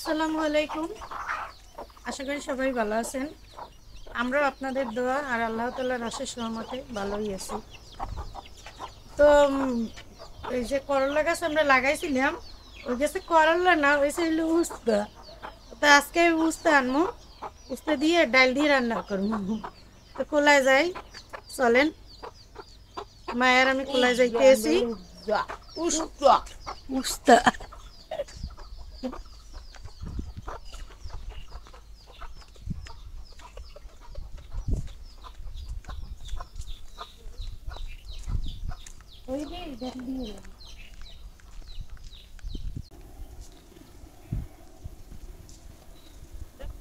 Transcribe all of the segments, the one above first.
আসসালামু আলাইকুম। আশা করি সবাই ভালো আছেন। আমরাও আপনাদের দোয়া আর আল্লাহ তাআলার অশেষ রহমতে ভালোই আছি। তো এই যে করলা গাছ আমরা লাগাইছিলাম, ওই গাছে করলা না, হয়েছে হইলো উস্তা। তো আজকে উস্তা আনবো, উস্তা দিয়ে ডাল দিয়ে রান্না করবো। তো কোলায় যাই, চলেন। মায়ের আমি কোলায় যাইতেছি। উস্তা উস্তা ওই যে ডাল দিয়ে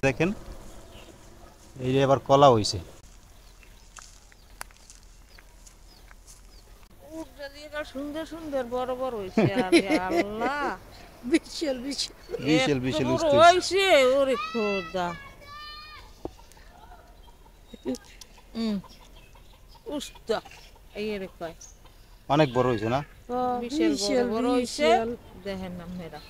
দেখেন এই যে এবার কলা হইছে। সুন্দর সুন্দর বড় বড় হইছে। আরে আল্লাহ, বিশাল বিশাল বিশাল এত বিশাল বড় উস্ত হইছে। হইছে। ওরে খোদা, উস্তা এই রে কয় অনেক বড় হইছে না? বিশাল বড় বিশাল বড় হইছে। বিশাল দেখেন না মেয়েরা,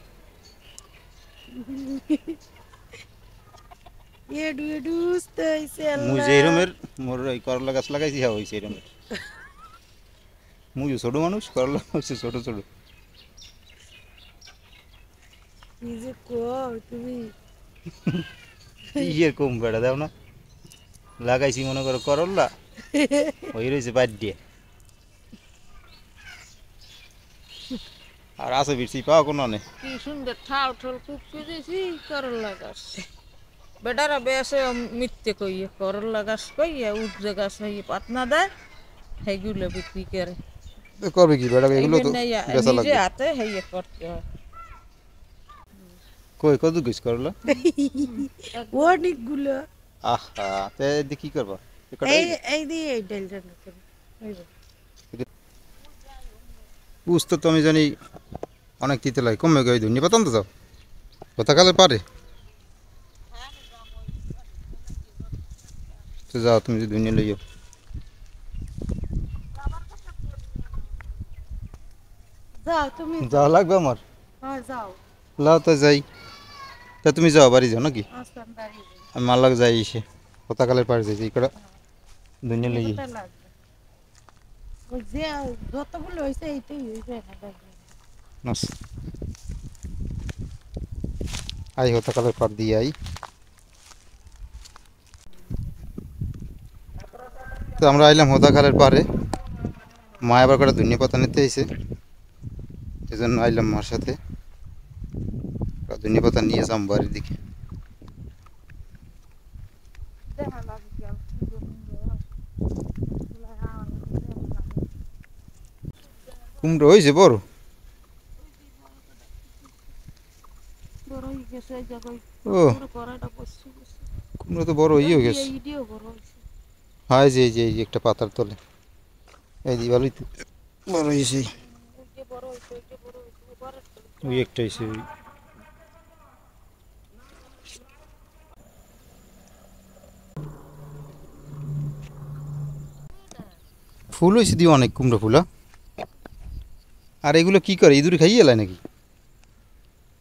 এডু এডু উস্তা হইছে মুই যে আল্লাহ। এরমের মোর এই করলা গাছ লাগাইছি হ্যাঁ হইছে এরমের। মুই ছোট মানুষ, করলা হইছে ছোট ছোট। কি যে কও তুমি? ইয়ের কম বেড়া দাও না, লাগাইছি মনে করো করলা হয়ে রয়েছে বাদ দিয়ে। আর আছে বিরছি পাওয়া কোনো নেই। কি সুন্দর ঠাল ঠাল কুপকে দিয়েছি। করলা গাছ বেটারা বেসে মিথ্যে কইয়ে করলা গাছ কইয়ে উঠে গাছ হইয়ে পাতনা দেয়, সেগুলো বিক্রি করে। করবে কি বেড়া, এগুলো তো এইখানে বেচা নিজে লাগবে। হাতে হইয়ে করতে হয়। কই কত গেছ করলা? অনেকগুলো। আহা তে দি কি করবা? এই এই দিয়ে এই ডাল রান্না করবো। হইবো। বুঝতে তো আমি জানি অনেক তিতে লাগে, কমে গিয়ে ধন্যবাদ পাতাম তো যাও গতকালে পারে তো যাও তুমি যদি ধুনিয়া লইও। যাও তুমি। যাওয়া লাগবে আমার, হ্যাঁ যাও। লাও তো যাই। তা তুমি যাও বাড়ি যাও নাকি? আসলাম বাড়ি যাই। আমি মার লাগ যাই এসে গতকালের পারে যাই করে ধুনিয়া লইয়ে। কোথায় লাগবে? ওই যে যতগুলো হয়েছে এইটাই হয়েছে না ডাল। নাস আই গতকালের পার দিয়ে আই। তো আমরা আইলাম হোদাখালের পারে, মা আবার করে ধনিয়া পাতা নিতে আইছে, এই জন্য আইলাম মার সাথে। ধনিয়া পাতা নিয়ে যাম বাড়ির দিকে। দেখা লাগে কি আর সুন্দর সুন্দর। কুমড়ো হয়েছে বড়? বড় হয়ে গেছে এই জায়গায়। ও পুরো কড়াইটা বসছে বসছে। কুমড়ো তো বড় হয়েও গেছে। এইটাও বড় হয়েছে। হ্যাঁ এই যে এই যে এই যে একটা পাতার তলে এই যে ভালোই তো বড় হয়েছে। ওই যে বড় হয়েছে, ওই যে বড় হয়েছে, ওই বড়টা। ওই একটা হয়েছে ওই। ফুল হয়েছে দিয়ে অনেক কুমড়ো ফুলা। আর এগুলো কি করে, ইঁদুর খাইয়ে এলাই নাকি?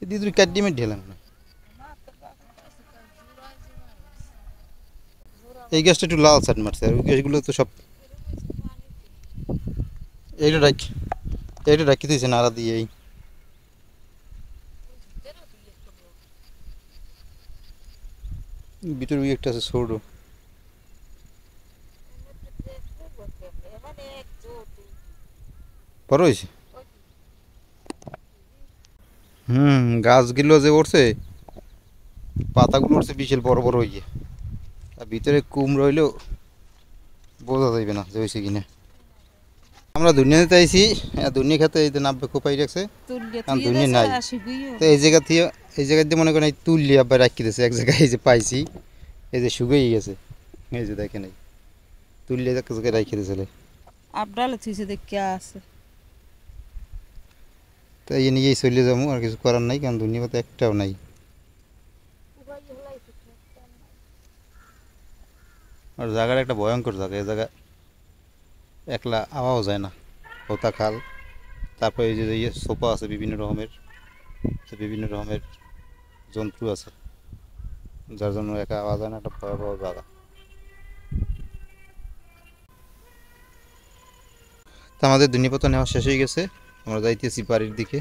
ইঁদুর কাটিয়ে মেটে এলাম না। এই গাছটা একটু লাল সাইড মারছে, আর ওই গাছগুলো তো সব এইটা রাখ, এইটা রাখি দিয়েছে নাড়া দিয়ে। এই ভিতরে ওই একটা আছে ছোট। বড় হয়েছে। গাছগুলো যে উঠছে, পাতাগুলো উঠছে বিশাল বড় বড় হয়ে, আর ভিতরে কুমড়ো হইলেও বোঝা যাইবে না যে হয়েছে কিনা। আমরা দুনিয়া নিতে আইছি, দুনিয়া খেতে এই যে নাব্বে কোপাই রাখছে, কারণ দুনিয়া নাই। তো এই জায়গা থেকে এই জায়গা দিয়ে মনে করেন এই তুললি আবার রাখি দিয়েছে এক জায়গায়, এই যে পাইছি এই যে শুকিয়ে গেছে, এই যে দেখেন এই তুললি এক জায়গায় রাখি দিয়েছিল। আবডালে থুইছে দেখে আছে। তো এই নিয়েই চলে যাবো, আর কিছু করার নাই, কারণ দুনিয়া পাতা একটাও নাই। আর জায়গাটা একটা ভয়ঙ্কর জায়গা, এই জায়গা একলা আওয়াও যায় না। হোতা খাল, তারপরে এই যে সোফা আছে বিভিন্ন রকমের, বিভিন্ন রকমের জন্তু আছে, যার জন্য একা আওয়াজ হয় না, একটা ভয়াবহ জায়গা। তো আমাদের দুর্নিপাতা নেওয়া শেষ হয়ে গেছে, আমরা যাইতেছি বাড়ির দিকে।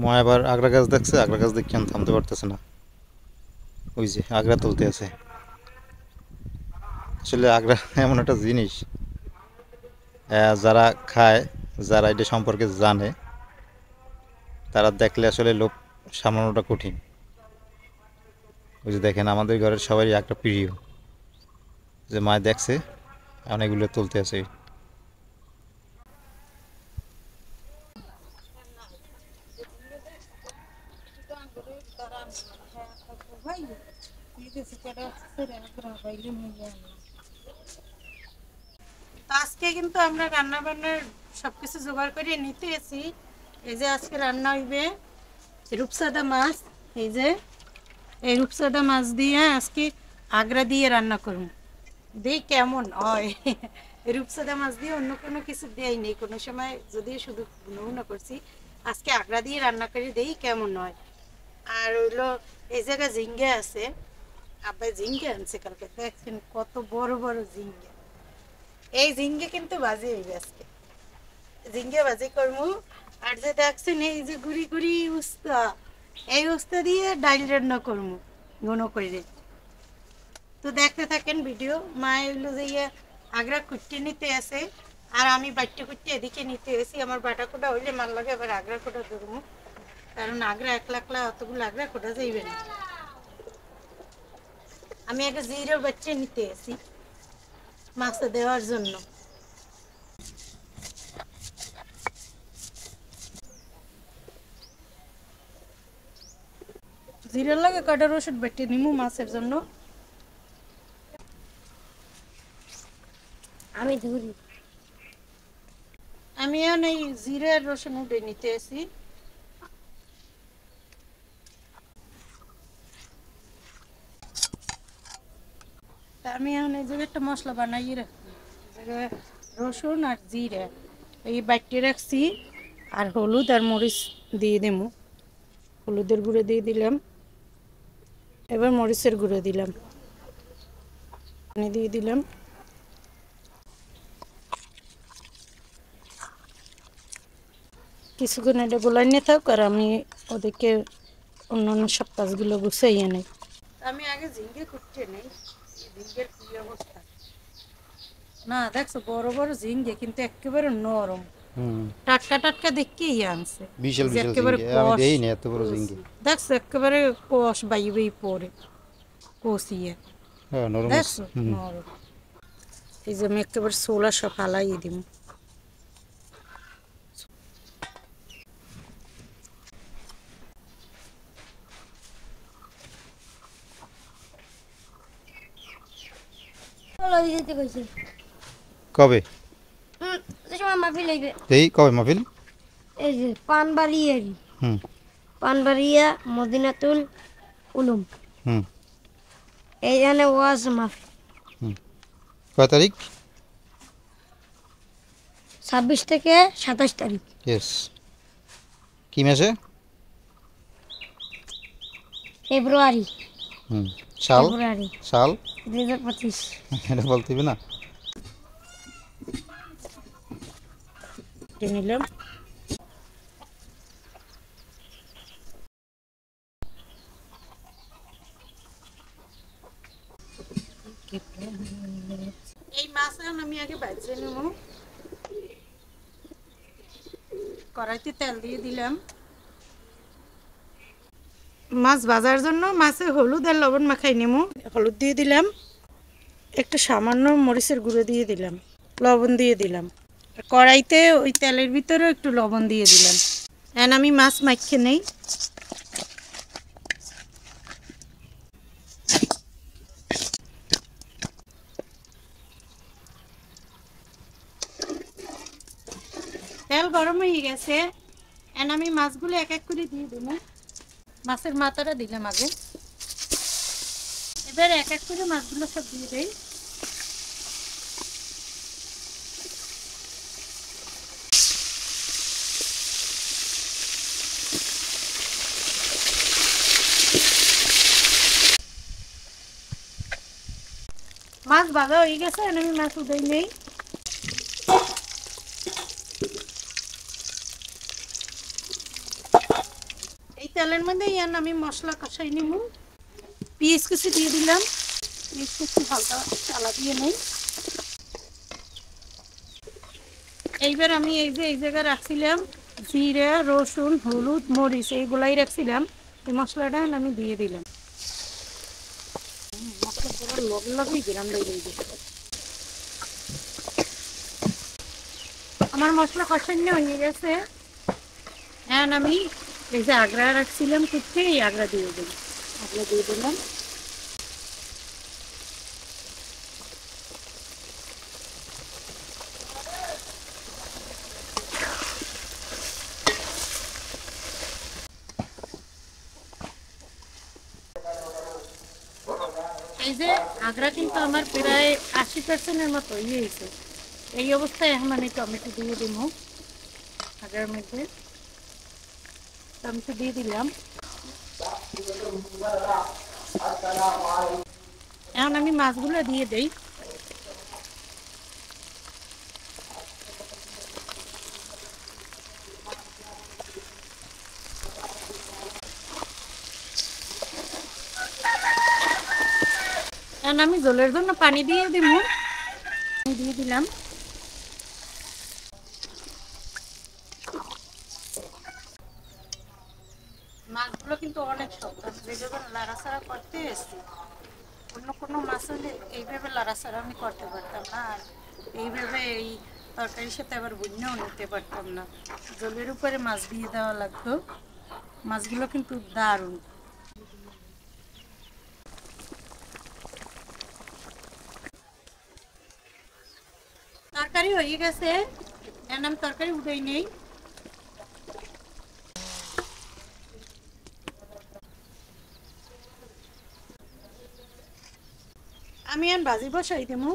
মা আবার আগ্রা গাছ দেখছে, আগ্রা গাছ দেখে আমি থামতে পারতেছে না, ওই যে আগ্রা তুলতে আছে। আসলে আগ্রা এমন একটা জিনিস, যারা খায়, যারা এটা সম্পর্কে জানে, তারা দেখলে আসলে লোভ সামলানোটা কঠিন। ওই যে দেখেন আমাদের ঘরের সবারই একটা প্রিয়, যে মা দেখছে অনেকগুলো তুলতে আছে। তো আজকে কিন্তু আমরা রান্না বান্নার সবকিছু জোগাড় করে নিতে এসি। এই যে আজকে রান্না হইবে রূপসাদা মাছ, এই যে এই রূপসাদা মাছ দিয়ে আজকে আগ্রা দিয়ে রান্না করুন, দেই কেমন হয়। রূপসাদা মাছ দিয়ে অন্য কোনো কিছু দেয় নেই কোনো সময়, যদিও শুধু ভুনা করছি, আজকে আগ্রা দিয়ে রান্না করে দেই কেমন হয়। আর হইলো এই জায়গায় ঝিঙ্গে আছে, আব্বা ঝিঙ্গে আনছে কালকে, দেখছেন কত বড় বড় ঝিঙ্গে। এই ঝিঙ্গে কিন্তু ভাজি হইবে আজকে, ঝিঙ্গে ভাজি করবো। আর যে দেখছেন এই যে গুড়ি গুড়ি উস্তা, এই উস্তা দিয়ে ডাল রান্না করবো ঘন করে। তো দেখতে থাকেন ভিডিও। মা এগুলো যে আগ্রা কুট্টি নিতে আসে, আর আমি বাট্টি কুট্টি এদিকে নিতে এসি। আমার বাটা কোটা হইলে মাল লাগে, আবার আগ্রা কোটা ধরবো, কারণ আগ্রা একলা একলা অতগুলো আগ্রা কোটা যাইবে না। আমি একটা জিরো বাচ্চা নিতে এসি মাছে দেওয়ার জন্য। জিরার লাগে কটা রসুন বেটে নিমু মাছের জন্য। আমি ধরি আমি এখন এই জিরার রসুন উঠে নিতে আসি। তা আমি এখন এই জায়গায় একটা মশলা বানাই রাখি, রসুন আর জিরা এই বাটিয়ে রাখছি, আর হলুদ আর মরিচ দিয়ে দেবো। হলুদের গুঁড়ো দিয়ে দিলাম, এবার মরিচের গুঁড়ো দিলাম, পানি দিয়ে দিলাম। কিছুক্ষণ এটা গোলাই নিয়ে থাক, আর আমি ওদেরকে অন্যান্য সব কাজগুলো গুছাইয়ে নেই। আমি আগে ঝিঙ্গে কুটতে নেই, ঝিঙ্গের কি অবস্থা না দেখছো, বড় বড় ঝিঙ্গে কিন্তু একেবারে নরম, টাটকা টাটকা দেখে আনছে, বিশাল যে বিশাল একেবারে ঝিঙ্গে, আমি কষ। দেই না এত বড় ঝিঙ্গে। দেখছো একেবারে কষ বাইবেই পরে কষিয়ে, হ্যাঁ নরম আছে। দেখছো নরম। এই যে আমি একেবারে সোলা সব হালাই দিব। চলো যেতে কইছে কবে যে সময় মাফি লাগবে। এই কবে মাহফিল? এই যে পানবাড়িয়ারি, হুম পানবাড়িয়া মদিনাতুল উলুম, হুম এইখানে ওয়াজ মাফি কয় তারিখ? 26 থেকে 27 তারিখ ইয়েস। কি মাসে? ফেব্রুয়ারি। হুম সাল? ফেব্রুয়ারি সাল 2025। এটা বলতে হবে না। নিলাম এই মাছ আমি আগে বাজিয়ে নেব। কড়াইতে তেল দিয়ে দিলাম। মাছ ভাজার জন্য মাছে হলুদ আর লবণ মাখাই নেব। হলুদ দিয়ে দিলাম, একটু সামান্য মরিচের গুঁড়ো দিয়ে দিলাম, লবণ দিয়ে দিলাম। কড়াইতে ওই তেলের ভিতরে একটু লবণ দিয়ে দিলাম। এখন আমি মাছ মাখিয়ে নেই। তেল গরম হয়ে গেছে, এখন আমি মাছগুলো এক এক করে দিয়ে দেবো। মাছের মাথাটা দিলাম আগে, এবার এক এক করে মাছগুলো সব দিয়ে দেই। মাছ ভাজা হয়ে গেছে, এখন আমি মাছ উঠাই নেই। এই তেলের মধ্যে ইয়ান আমি মশলা কষাই নিব। পেঁয়াজ কুচি দিয়ে দিলাম, পেঁয়াজ কুচি হালকা চালা দিয়ে নেই। এইবার আমি এই যে এই জায়গায় রাখছিলাম জিরে, রসুন, হলুদ, মরিচ এইগুলাই রাখছিলাম, এই মশলাটা আমি দিয়ে দিলাম। মশলা পুরো লগে লগেই দিলাম। আমার মশলা কষানো হয়ে গেছে, এখন আমি এই যে আগ্রা রাখছিলাম কুচি, এই আগ্রা দিয়ে দিলাম। আগ্রা দিয়ে দিলাম। এই যে আগ্রা কিন্তু আমার প্রায় 80% মতো ইয়ে হয়েছে। এই অবস্থায় এখন আমি টমেটো দিয়ে দিব। আগ্রার মধ্যে টমেটো দিয়ে দিলাম। এখন আমি মাছগুলো দিয়ে দেই। এখন আমি জলের জন্য পানি দিয়ে দিব। দিয়ে দিলাম। মাছগুলো কিন্তু অনেক শক্ত, যেভাবে লাড়াচাড়া করতে এসছি। অন্য কোনো মাছ হলে এইভাবে লাড়াচাড়া আমি করতে পারতাম না, আর এইভাবে এই তরকারির সাথে আবার বুঝেও নিতে পারতাম না। জলের উপরে মাছ দিয়ে দেওয়া লাগতো। মাছগুলো কিন্তু দারুণ। তরকারি হয়ে গেছে, এর নাম তরকারি উঠেই নেই। আমি এখন ভাজি বসাই দেবো।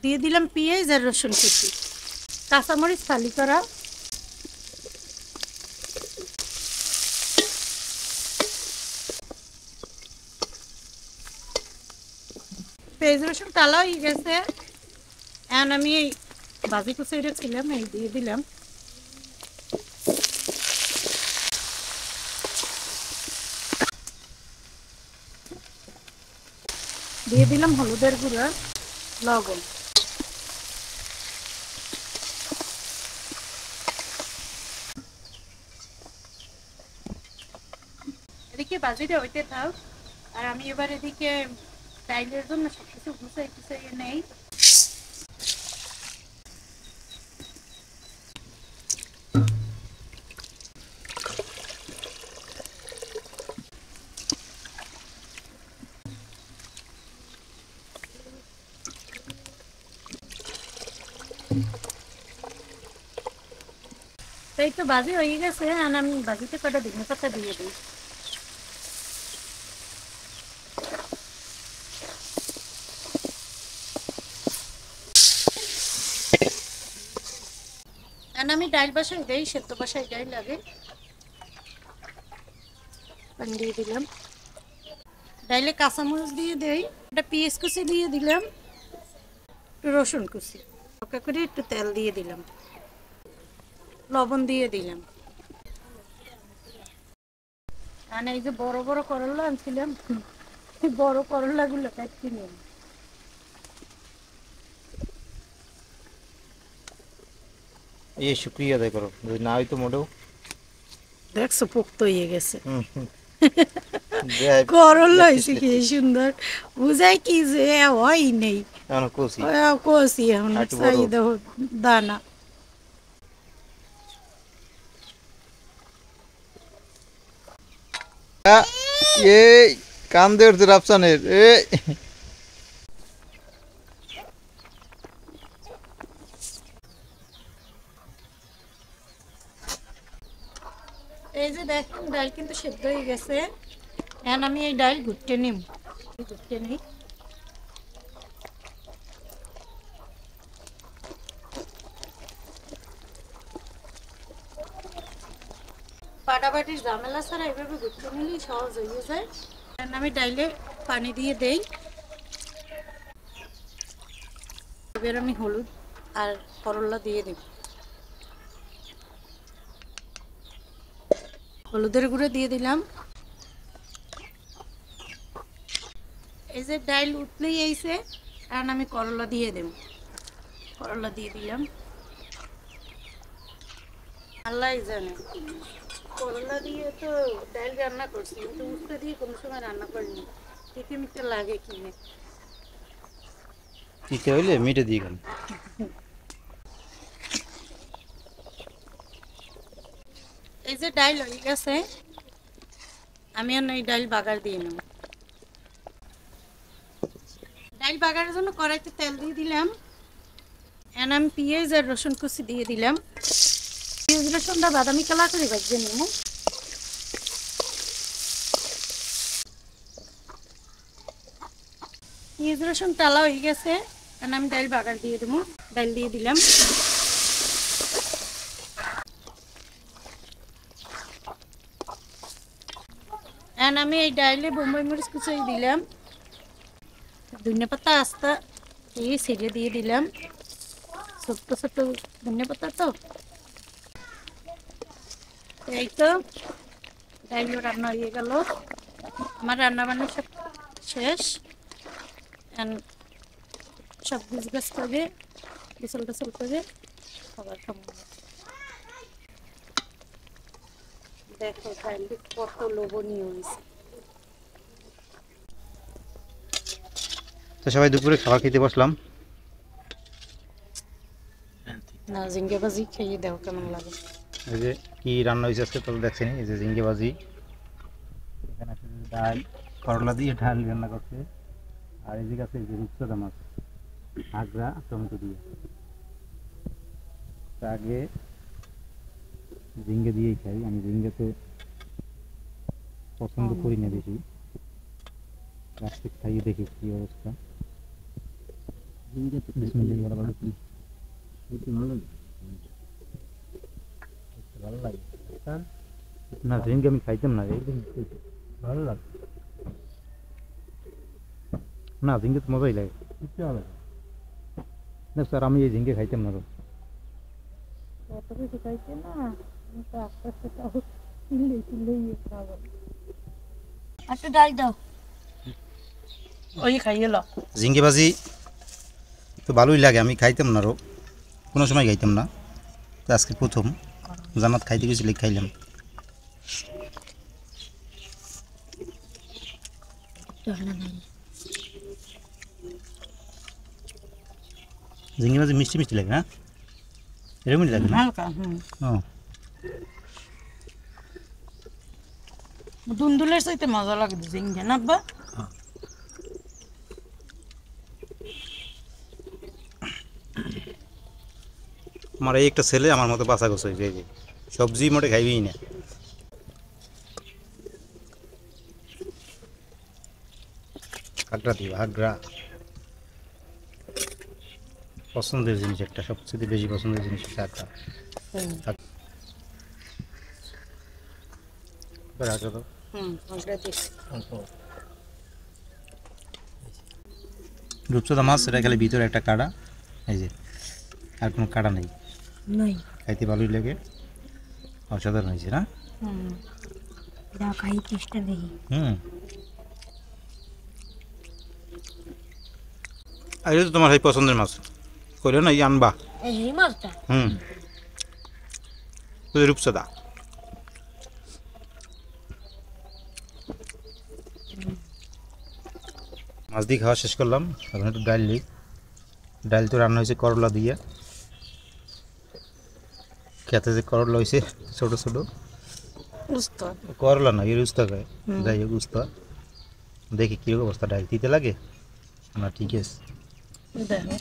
দিয়ে দিলাম পেঁয়াজ আর রসুন কুচি, কাঁচামরিচ ফালি করা। পেঁয়াজ রসুন টালা হয়ে গেছে, এখন আমি এই ভাজি কুচি রেখেছিলাম এই দিয়ে দিলাম। দিয়ে দিলাম হলুদের গুঁড়া, লবণ। এদিকে ভাজিটা হইতে থাক, আর আমি এবার এদিকে ডাইলের জন্য সবকিছু গুছাইয়ে নেই। তাই তো ভাজি হয়ে গেছে, আর আমি ভাজিতে কটা ধনে পাতা দিয়ে দিই। আর আমি ডাইল বাসাই দেই, সেদ্ধ বাসাই ডাইল লাগে। পানি দিয়ে দিলাম। ডাইলে কাঁচামরিচ দিয়ে দেই, একটা পেঁয়াজ কুচি দিয়ে দিলাম, একটু রসুন কুচি, হালকা করে একটু তেল দিয়ে দিলাম, লবণ দিয়ে দিলাম। আর এই যে বড় বড় করলা আনছিলাম, বড় করলাগুলো কাটতে নিলাম। এই শুক্রিয়া আদায় করো, যদি না হয়তো মোটেও। দেখছো পোক্ত হয়ে গেছে। দেখ, করলা হয়েছে কি সুন্দর, বুঝাই কি যে হয় নেই। এখন কষি কষি এখন একটু বড়। চাই দেখো দানা। এই কান্দে উঠছে রাফসানের। এই এই যে দেখুন ডাল কিন্তু সেদ্ধ হয়ে গেছে, এখন আমি এই ডাল ঘুরতে নিব। ঘুরতে নিই। পাটাপাটির ঝামেলা ছাড়া এইভাবে ঘুরতে নিলেই সহজ হয়ে যায়। এখন আমি ডাইলে পানি দিয়ে দেই। এবার আমি হলুদ আর করলা দিয়ে দেব। হলুদের গুঁড়ো দিয়ে দিলাম। এই যে ডাল উঠলেই আইছে, কারণ আমি করলা দিয়ে দেব। করলা দিয়ে দিলাম। আল্লাহ জানে করলা দিয়ে তো ডাল রান্না করছি, কিন্তু উঠতে দিয়ে কোনো সময় রান্না করিনি। তিতে মিটে লাগে কিনে। তিতে হইলে মিটে দিয়ে গেল। এই যে ডাল হয়ে গেছে, আমি আর এই ডাল বাগার দিয়ে নেব। ডাল বাগারের জন্য কড়াইতে তেল দিয়ে দিলাম। এখন আমি পেঁয়াজ আর রসুন কুচি দিয়ে দিলাম। পেঁয়াজ রসুনটা বাদামি কালার করে ভেজে নেব। পেঁয়াজ রসুন টালা হয়ে গেছে, এখন আমি ডাল বাগার দিয়ে দেবো। ডাল দিয়ে দিলাম। এখন আমি এই ডাইলে বোম্বাই মরিচ কুচিয়ে দিলাম। ধনিয়া পাতা আস্তা এই ছেড়ে দিয়ে দিলাম। ছোট্ট ছোট্ট ধনিয়া পাতা তো এই তো ডাইলও রান্না হয়ে গেল। আমার রান্না বান্না সব শেষ। সব গুছ গাছ করে গোসল টোসল করে খাবার খাবো। দেখো ডাইলটি কত লোভনীয় হয়েছে। তো সবাই দুপুরে খাবার খেতে বসলাম। না ঝিঙ্গে ভাজি খেয়ে দাও কেমন লাগে। এই যে কি রান্না হয়েছে আজকে তাহলে দেখছেন, এই যে ঝিঙ্গে ভাজি, এখানে আছে যে ডাল, করলা দিয়ে ডাল রান্না করছে, আর এই যে আছে এই যে রূপচাঁদা মাছ, আগ্রা টমেটো দিয়ে। তা আগে ঝিঙ্গে দিয়েই খাই, আমি ঝিঙ্গেতে পছন্দ করি না বেশি। রাস্তে খাইয়ে দেখি কি অবস্থা। ভালো লাগে না, ঝিঙ্গে আমি খাইতাম না, ভালো লাগে না, ঝিঙ্গে তো মজাই লাগে না স্যার, আমি এই ঝিঙ্গে খাইতাম না। কত কিছু খাইছে না, আমি তো আস্তে আস্তে খাবো, চিল্লে চিল্লেই খাবো। একটু ডাল দাও। ওই খাইয়ে লো। ঝিঙ্গে ভাজি তো ভালোই লাগে, আমি খাইতাম না, কোনো সময় খাইতাম না, তো আজকে প্রথম জানাত খাইতে গেছিল, খাইলাম। ঝিঙ্গে ভাজি মিষ্টি মিষ্টি লাগে, হ্যাঁ এরকমই লাগে না? হালকা ও দুন্দুলের সাথে মজা লাগে ঝিঙ্গে না আব্বা? আমার এই একটা ছেলে আমার মতো বাঁচা গোছ হয়েছে, এই যে সবজি মোটে খাইবেই না। আগ্রা দিব, আগ্রা পছন্দের জিনিস, একটা সবচেয়ে বেশি পছন্দের জিনিস হচ্ছে আগ্রা। আগ্রা তো আগ্রা দিস। রূপচাঁদা মাছ, এটা খালি ভিতরে একটা কাটা, এই যে আর কোনো কাটা নেই, নই খাইতে ভালোই লাগে, অসাধারণ হয়েছে না? দাও খাই চেষ্টা দেখি। আর এটা তো তোমার সেই পছন্দের মাছ, কইলে না আনবা। এই মাছটা রূপচাঁদা মাছ দিয়ে খাওয়া শেষ করলাম। এখন একটু ডাল দিই। ডাল তো রান্না হয়েছে করলা দিয়ে, খেতে যে করলা হয়েছে ছোটো ছোটো, করলা না এর উস্তা খায়, যাই হোক উস্তা। দেখি কী অবস্থা, ডাল দিতে লাগে না? ঠিক আছে, দেখো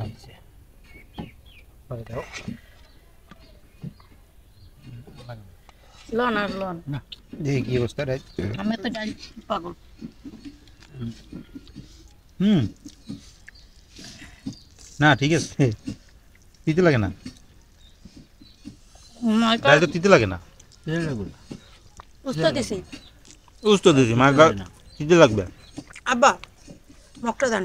আচ্ছা পরে দাও লন আর লন। না, দেখি কী অবস্থা ডাল। আমি তো ডাল পাগল। না ঠিক আছে, তিতে লাগে না, ডাল তো তিতে লাগে না। উস্তা দিছি উস্তো দিছি মাছ দিতে লাগবে আব্বা মকটা দেন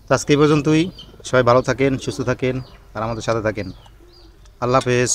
তো আজকে এই পর্যন্তই। সবাই ভালো থাকেন, সুস্থ থাকেন আর আমাদের সাথে থাকেন। আল্লাহ হাফেজ।